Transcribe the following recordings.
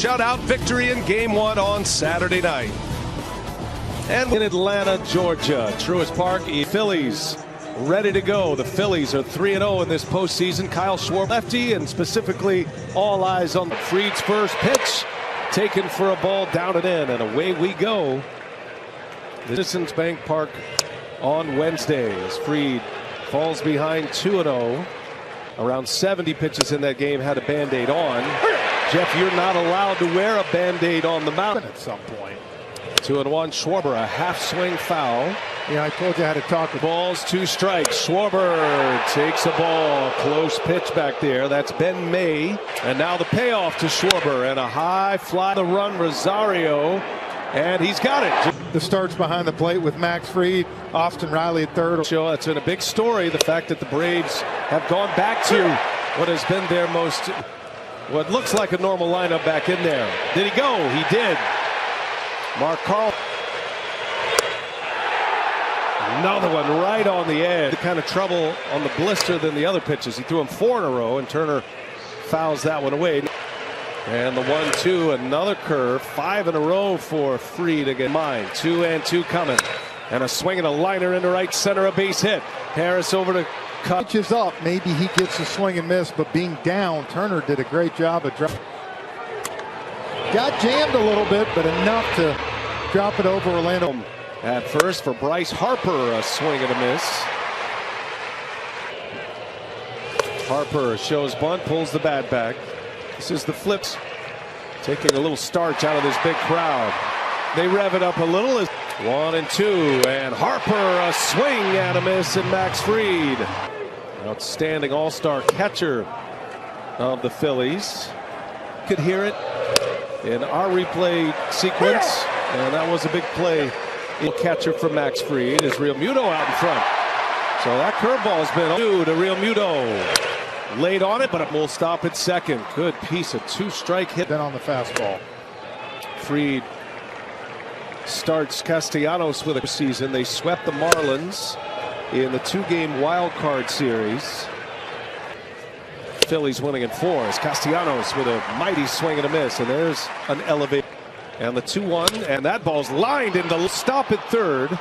shutout victory in Game 1 on Saturday night. And in Atlanta, Georgia, Truist Park, Phillies ready to go. The Phillies are 3-0 in this postseason. Kyle Schwarber, lefty, and specifically all eyes on Fried's first pitch. Taken for a ball down and in, and away we go. The Citizens Bank Park on Wednesday as Fried falls behind 2-0. Around 70 pitches in that game, had a Band-Aid on. Jeff, you're not allowed to wear a Band-Aid on the mound at some point. 2-1. Schwarber, a half swing foul. Yeah, I told you how to talk. Balls, 2 strikes. Schwarber takes a ball. Close pitch back there. That's Ben May. And now the payoff to Schwarber and a high fly. The run, Rosario. And he's got it. The starts behind the plate with Max Fried, Austin Riley at third. Show it's in a big story. The fact that the Braves have gone back to what has been their most, what looks like a normal lineup back in there. Did he go? He did. Mark Carl. Another one right on the edge. The kind of trouble on the blister than the other pitches. He threw him 4 in a row, and Turner fouls that one away. And the 1-2, another curve. 5 in a row for Fried again. 2-2 coming. And a swing and a liner into right center, a base hit. Harris over to cut. Pitches up. Maybe he gets a swing and miss, but being down, Turner did a great job of dropping. Got jammed a little bit, but enough to drop it over Orlando. At first for Bryce Harper, a swing and a miss. Harper shows bunt, pulls the bat back. This is the Flips taking a little starch out of this big crowd. They rev it up a little. 1-2, and Harper, a swing and a miss, and Max Fried. Outstanding all-star catcher of the Phillies. Could hear it in our replay sequence, and that was a big play. Catcher for Max Fried is Real Muto out in front. So that curveball's been due to Real Muto. Laid on it, but it will stop at second. Good piece of 2-strike hit. Then on the fastball. Fried starts Castellanos with a season. They swept the Marlins in the 2-game wild card series. Phillies winning in 4 as Castellanos with a mighty swing and a miss, and there's an elevate. And the 2-1, and that ball's lined into stop at third.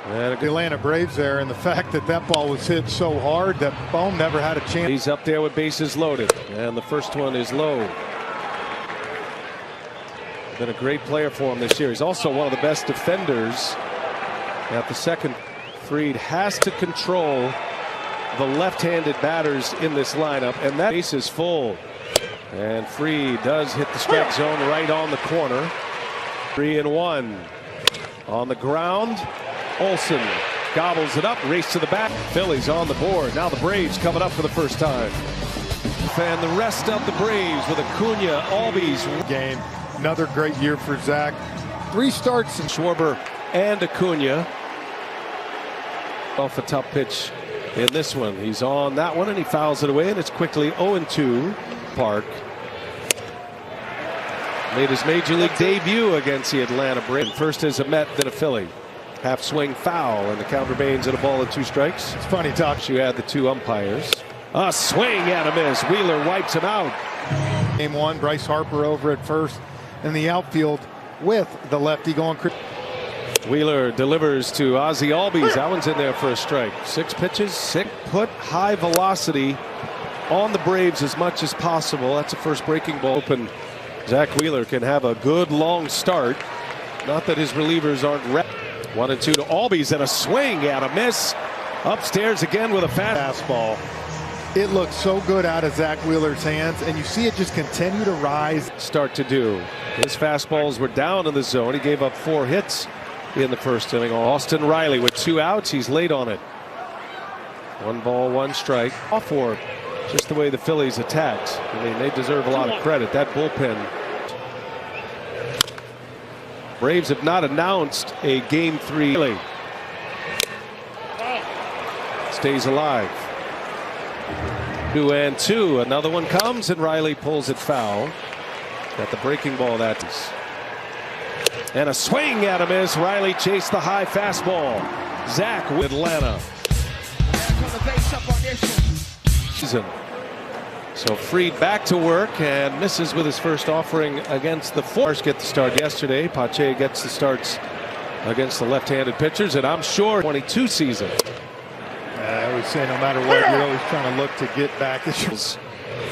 And the Atlanta Braves there, and the fact that that ball was hit so hard that Bohm never had a chance. He's up there with bases loaded, and the first one is low. Been a great player for him this year. He's also one of the best defenders. At the second, Fried has to control the left-handed batters in this lineup, and that base is full. And Fried does hit the strike zone right on the corner. 3-1 on the ground. Olsen gobbles it up, race to the bat. Phillies on the board. Now the Braves coming up for the first time. And the rest of the Braves with Acuna, Albies. Game. Another great year for Zach. 3 starts. And Schwarber and Acuna. Off a tough pitch in this one. He's on that one, and he fouls it away, and it's quickly 0-2. Park made his major league debut against the Atlanta Braves. First as a Met, then a Philly. Half swing foul, and the counter Baines at a ball and 2 strikes. It's funny talk. You had the 2 umpires. A swing and a miss. Wheeler wipes him out. Game 1, Bryce Harper over at first in the outfield with the lefty going. Wheeler delivers to Ozzie Albies. That one's in there for a strike. 6 pitches, 6. Put high velocity on the Braves as much as possible. That's the first breaking ball. Open. Zach Wheeler can have a good long start. Not that his relievers aren't ready. 1-2 to Albies, and a swing and a miss. Upstairs again with a fastball. It looked so good out of Zach Wheeler's hands, and you see it just continue to rise. Start to do. His fastballs were down in the zone. He gave up 4 hits in the first inning. Austin Riley with 2 outs. He's late on it. 1 ball, 1 strike. Off for just the way the Phillies attacked. I mean, they deserve a lot of credit. That bullpen. Braves have not announced a Game 3. Stays alive. 2-2. Another one comes, and Riley pulls it foul. Got the breaking ball. That is. And a swing at him as Riley chased the high fastball. Zach with Atlanta. Season. So Fried back to work and misses with his first offering against the Force. Get the start yesterday. Pache gets the starts against the left-handed pitchers, and I'm sure 22 season. I would say no matter what, you're always trying to look to get back.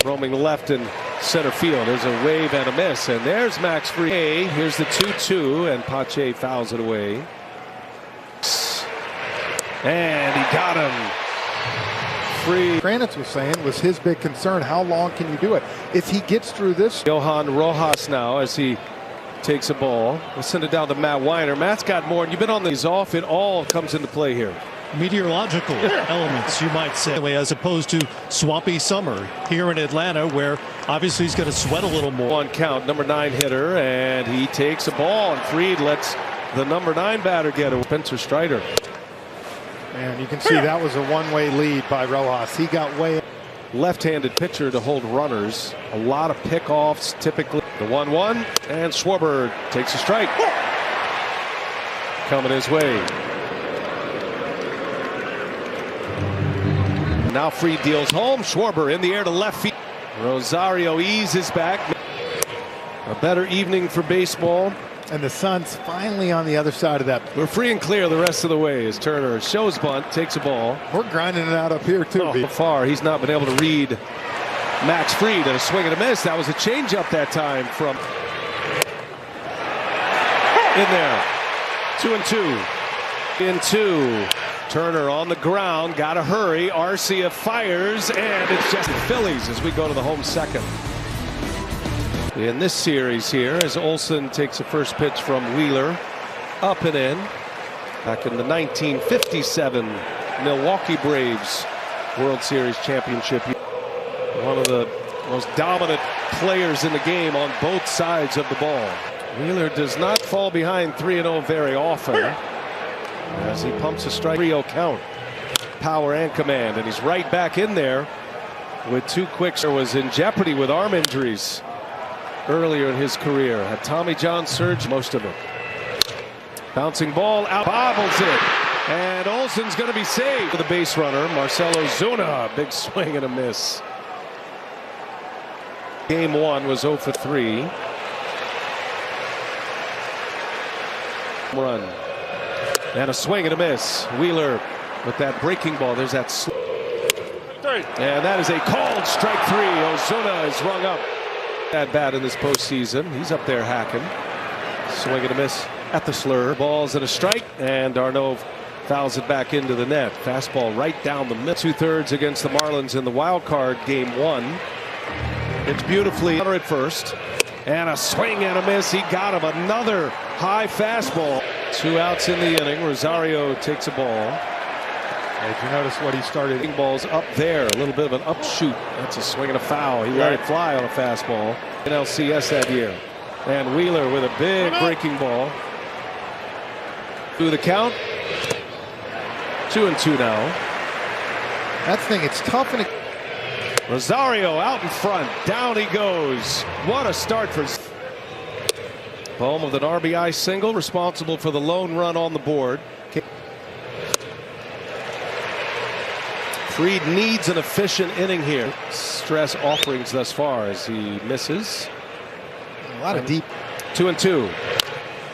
Roaming left and center field. There's a wave and a miss, and there's Max Fried. Here's the 2-2, and Pache fouls it away. And he got him. Fried. Kranitz was saying was his big concern. How long can you do it? If he gets through this. Johan Rojas now as he takes a ball. We'll send it down to Matt Weiner. Matt's got more, and you've been on these off. It all comes into play here. Meteorological elements, you might say, as opposed to swampy summer here in Atlanta, where obviously he's going to sweat a little more. One count, number 9 hitter, and he takes a ball, and Fried lets the number 9 batter get it. Spencer Strider. And you can see that was a one-way lead by Rojas. He got way. Left-handed pitcher to hold runners. A lot of pickoffs typically. The 1-1, and Schwarber takes a strike. Coming his way. Now Fried deals home. Schwarber in the air to left field. Rosario eases back. A better evening for baseball. And the sun's finally on the other side of that. We're free and clear the rest of the way as Turner shows bunt, takes a ball. We're grinding it out up here too. So far he's not been able to read Max Fried, and a swing and a miss. That was a changeup that time from in there. 2-2. In 2. Turner on the ground, gotta hurry. Arcia fires, and it's just the Phillies as we go to the home second. In this series here, as Olson takes the first pitch from Wheeler, up and in. Back in the 1957 Milwaukee Braves World Series championship. One of the most dominant players in the game on both sides of the ball. Wheeler does not fall behind 3-0 very often as he pumps a strike. 3-0 count. Power and command, and he's right back in there with 2 quicks. Was in jeopardy with arm injuries earlier in his career. Had Tommy John surge, most of it. Bouncing ball out, bobbles it, and Olson's going to be saved. For the base runner, Marcelo Zuna, big swing and a miss. Game 1 was 0 for 3. Run and a swing and a miss. Wheeler with that breaking ball. There's that. And that is a called strike 3. Ozuna is rung up. At bat in this postseason. He's up there hacking. Swing and a miss at the slur. Balls and a strike, and Darno fouls it back into the net. Fastball right down the middle. 2/3 against the Marlins in the wild card game 1. It's beautifully at first, and a swing and a miss. He got him. Another high fastball. 2 outs in the inning. Rosario takes a ball. Did you notice what he started? Balls up there, a little bit of an upshoot. That's a swing and a foul. He let it fly on a fastball in LCS that year. And Wheeler with a big breaking ball. Through the count. 2-2 now. That thing, it's tough. And Rosario out in front. Down he goes. What a start for Bohm with an RBI single, responsible for the lone run on the board. Fried needs an efficient inning here. Stress offerings thus far as he misses. A lot of deep. 2-2.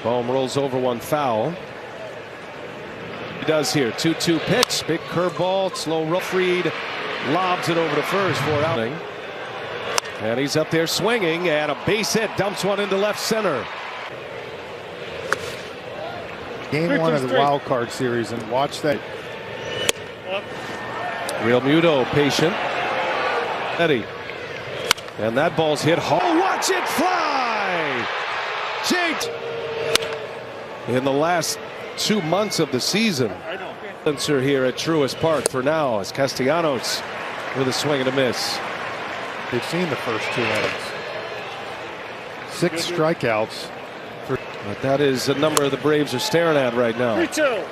Bohm rolls over one foul. He does here. 2-2 pitch. Big curveball. Slow rough. Fried lobs it over to first for outing. And he's up there swinging, and a base hit. Dumps one into left center. Game 1 of the wild card series, and watch that. Real Muto patient. Eddie. And that ball's hit hard. Oh, watch it fly! Jake! In the last 2 months of the season. Spencer here at Truist Park for now as Castellanos with a swing and a miss. They've seen the first 2 innings. 6 strikeouts. But that is a number the Braves are staring at right now. 3-2.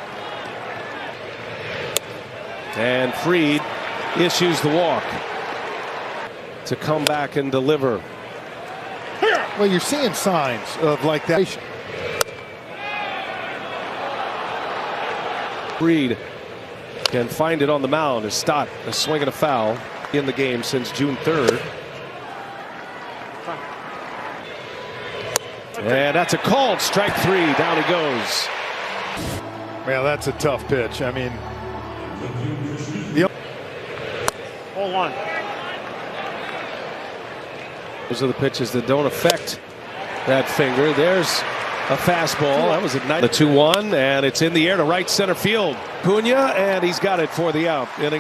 And Fried issues the walk to come back and deliver. Well, you're seeing signs of like that. Fried can find it on the mound. A Stott, a swing and a foul. in the game since June 3rd. And that's a called strike 3. Down he goes. Man, that's a tough pitch. I mean, Hold on. Those are the pitches that don't affect that finger. There's a fastball. That was at night. The 2-1, and it's in the air to right center field. Cunha, and he's got it for the out. Inning